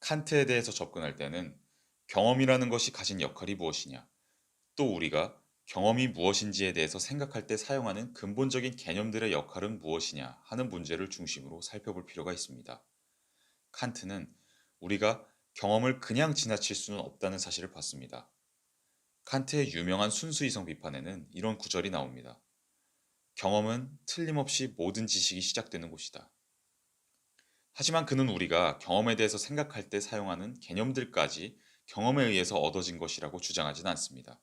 칸트에 대해서 접근할 때는 경험이라는 것이 가진 역할이 무엇이냐, 또 우리가 경험이 무엇인지에 대해서 생각할 때 사용하는 근본적인 개념들의 역할은 무엇이냐 하는 문제를 중심으로 살펴볼 필요가 있습니다. 칸트는 우리가 경험을 그냥 지나칠 수는 없다는 사실을 봤습니다. 칸트의 유명한 순수이성 비판에는 이런 구절이 나옵니다. 경험은 틀림없이 모든 지식이 시작되는 곳이다. 하지만 그는 우리가 경험에 대해서 생각할 때 사용하는 개념들까지 경험에 의해서 얻어진 것이라고 주장하진 않습니다.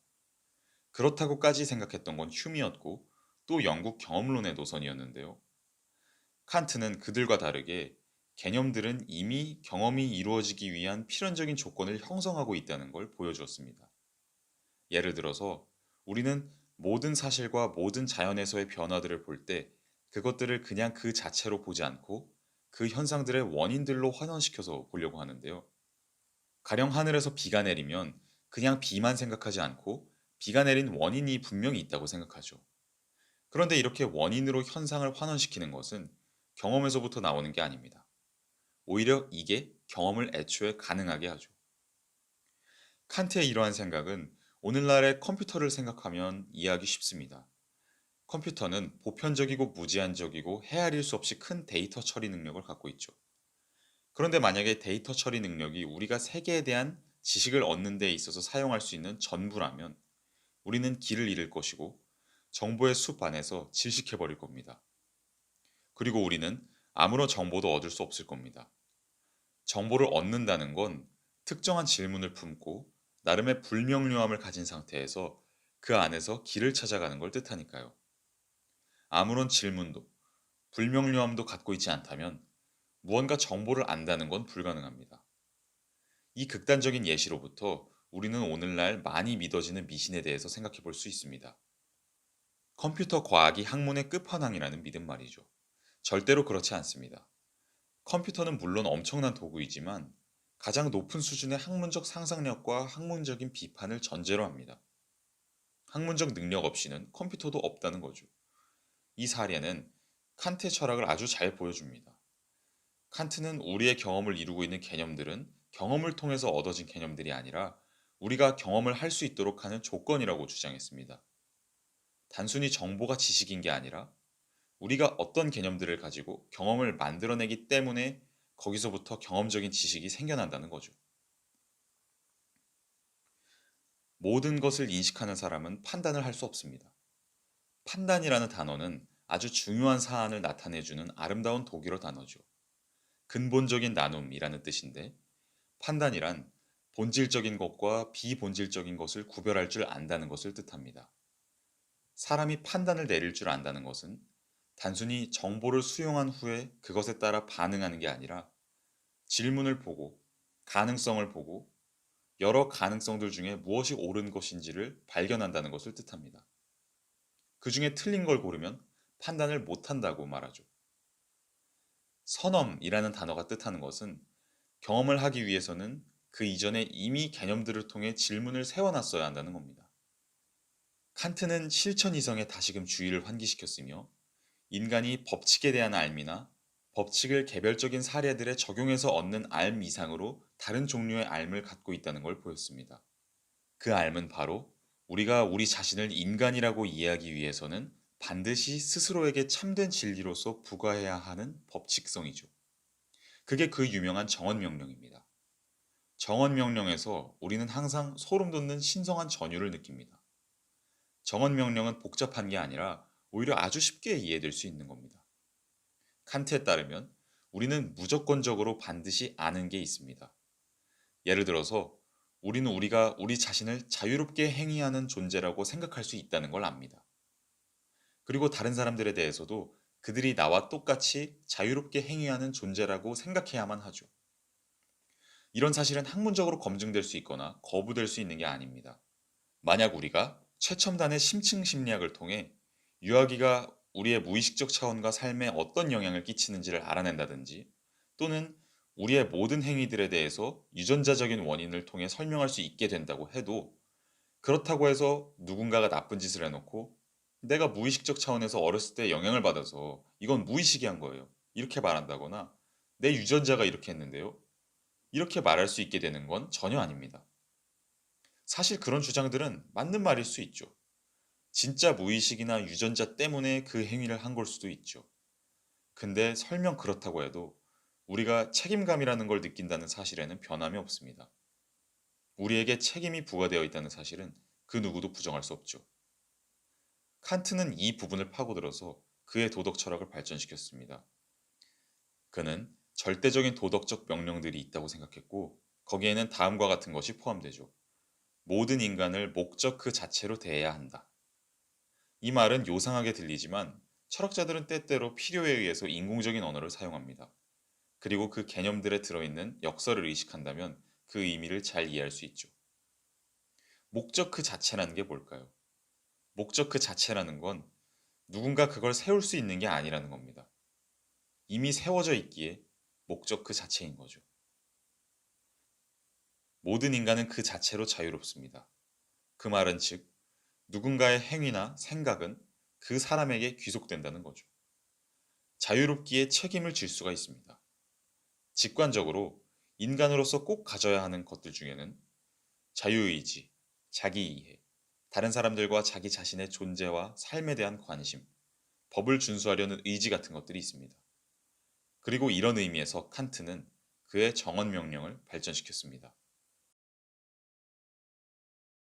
그렇다고까지 생각했던 건 휴미였고 또 영국 경험론의 노선이었는데요. 칸트는 그들과 다르게 개념들은 이미 경험이 이루어지기 위한 필연적인 조건을 형성하고 있다는 걸 보여주었습니다. 예를 들어서 우리는 모든 사실과 모든 자연에서의 변화들을 볼 때 그것들을 그냥 그 자체로 보지 않고 그 현상들의 원인들로 환원시켜서 보려고 하는데요. 가령 하늘에서 비가 내리면 그냥 비만 생각하지 않고 비가 내린 원인이 분명히 있다고 생각하죠. 그런데 이렇게 원인으로 현상을 환원시키는 것은 경험에서부터 나오는 게 아닙니다. 오히려 이게 경험을 애초에 가능하게 하죠. 칸트의 이러한 생각은 오늘날의 컴퓨터를 생각하면 이해하기 쉽습니다. 컴퓨터는 보편적이고 무제한적이고 헤아릴 수 없이 큰 데이터 처리 능력을 갖고 있죠. 그런데 만약에 데이터 처리 능력이 우리가 세계에 대한 지식을 얻는 데 있어서 사용할 수 있는 전부라면 우리는 길을 잃을 것이고 정보의 숲 안에서 질식해버릴 겁니다. 그리고 우리는 아무런 정보도 얻을 수 없을 겁니다. 정보를 얻는다는 건 특정한 질문을 품고 나름의 불명료함을 가진 상태에서 그 안에서 길을 찾아가는 걸 뜻하니까요. 아무런 질문도 불명료함도 갖고 있지 않다면 무언가 정보를 안다는 건 불가능합니다. 이 극단적인 예시로부터 우리는 오늘날 많이 믿어지는 미신에 대해서 생각해 볼 수 있습니다. 컴퓨터 과학이 학문의 끝판왕이라는 믿음 말이죠. 절대로 그렇지 않습니다. 컴퓨터는 물론 엄청난 도구이지만 가장 높은 수준의 학문적 상상력과 학문적인 비판을 전제로 합니다. 학문적 능력 없이는 컴퓨터도 없다는 거죠. 이 사례는 칸트의 철학을 아주 잘 보여줍니다. 칸트는 우리의 경험을 이루고 있는 개념들은 경험을 통해서 얻어진 개념들이 아니라 우리가 경험을 할 수 있도록 하는 조건이라고 주장했습니다. 단순히 정보가 지식인 게 아니라 우리가 어떤 개념들을 가지고 경험을 만들어내기 때문에 거기서부터 경험적인 지식이 생겨난다는 거죠. 모든 것을 인식하는 사람은 판단을 할 수 없습니다. 판단이라는 단어는 아주 중요한 사안을 나타내주는 아름다운 독일어 단어죠. 근본적인 나눔이라는 뜻인데 판단이란 본질적인 것과 비본질적인 것을 구별할 줄 안다는 것을 뜻합니다. 사람이 판단을 내릴 줄 안다는 것은 단순히 정보를 수용한 후에 그것에 따라 반응하는 게 아니라 질문을 보고 가능성을 보고 여러 가능성들 중에 무엇이 옳은 것인지를 발견한다는 것을 뜻합니다. 그 중에 틀린 걸 고르면 판단을 못한다고 말하죠. 선엄이라는 단어가 뜻하는 것은 경험을 하기 위해서는 그 이전에 이미 개념들을 통해 질문을 세워놨어야 한다는 겁니다. 칸트는 실천 이성에 다시금 주의를 환기시켰으며 인간이 법칙에 대한 알미나 법칙을 개별적인 사례들에 적용해서 얻는 알 이상으로 다른 종류의 알을 갖고 있다는 걸 보였습니다. 그 알은 바로 우리가 우리 자신을 인간이라고 이해하기 위해서는 반드시 스스로에게 참된 진리로서 부과해야 하는 법칙성이죠. 그게 그 유명한 정언명령입니다. 정언명령에서 우리는 항상 소름 돋는 신성한 전율을 느낍니다. 정언명령은 복잡한 게 아니라 오히려 아주 쉽게 이해될 수 있는 겁니다. 칸트에 따르면 우리는 무조건적으로 반드시 아는 게 있습니다. 예를 들어서 우리는 우리가 우리 자신을 자유롭게 행위하는 존재라고 생각할 수 있다는 걸 압니다. 그리고 다른 사람들에 대해서도 그들이 나와 똑같이 자유롭게 행위하는 존재라고 생각해야만 하죠. 이런 사실은 학문적으로 검증될 수 있거나 거부될 수 있는 게 아닙니다. 만약 우리가 최첨단의 심층 심리학을 통해 유아기가 우리의 무의식적 차원과 삶에 어떤 영향을 끼치는지를 알아낸다든지 또는 우리의 모든 행위들에 대해서 유전자적인 원인을 통해 설명할 수 있게 된다고 해도 그렇다고 해서 누군가가 나쁜 짓을 해놓고 내가 무의식적 차원에서 어렸을 때 영향을 받아서 이건 무의식이 한 거예요. 이렇게 말한다거나 내 유전자가 이렇게 했는데요. 이렇게 말할 수 있게 되는 건 전혀 아닙니다. 사실 그런 주장들은 맞는 말일 수 있죠. 진짜 무의식이나 유전자 때문에 그 행위를 한 걸 수도 있죠. 근데 설령 그렇다고 해도 우리가 책임감이라는 걸 느낀다는 사실에는 변함이 없습니다. 우리에게 책임이 부과되어 있다는 사실은 그 누구도 부정할 수 없죠. 칸트는 이 부분을 파고들어서 그의 도덕 철학을 발전시켰습니다. 그는 절대적인 도덕적 명령들이 있다고 생각했고, 거기에는 다음과 같은 것이 포함되죠. 모든 인간을 목적 그 자체로 대해야 한다. 이 말은 요상하게 들리지만 철학자들은 때때로 필요에 의해서 인공적인 언어를 사용합니다. 그리고 그 개념들에 들어있는 역설을 의식한다면 그 의미를 잘 이해할 수 있죠. 목적 그 자체라는 게 뭘까요? 목적 그 자체라는 건 누군가 그걸 세울 수 있는 게 아니라는 겁니다. 이미 세워져 있기에 목적 그 자체인 거죠. 모든 인간은 그 자체로 자유롭습니다. 그 말은 즉, 누군가의 행위나 생각은 그 사람에게 귀속된다는 거죠. 자유롭기에 책임을 질 수가 있습니다. 직관적으로 인간으로서 꼭 가져야 하는 것들 중에는 자유의지, 자기이해, 다른 사람들과 자기 자신의 존재와 삶에 대한 관심, 법을 준수하려는 의지 같은 것들이 있습니다. 그리고 이런 의미에서 칸트는 그의 정언명령을 발전시켰습니다.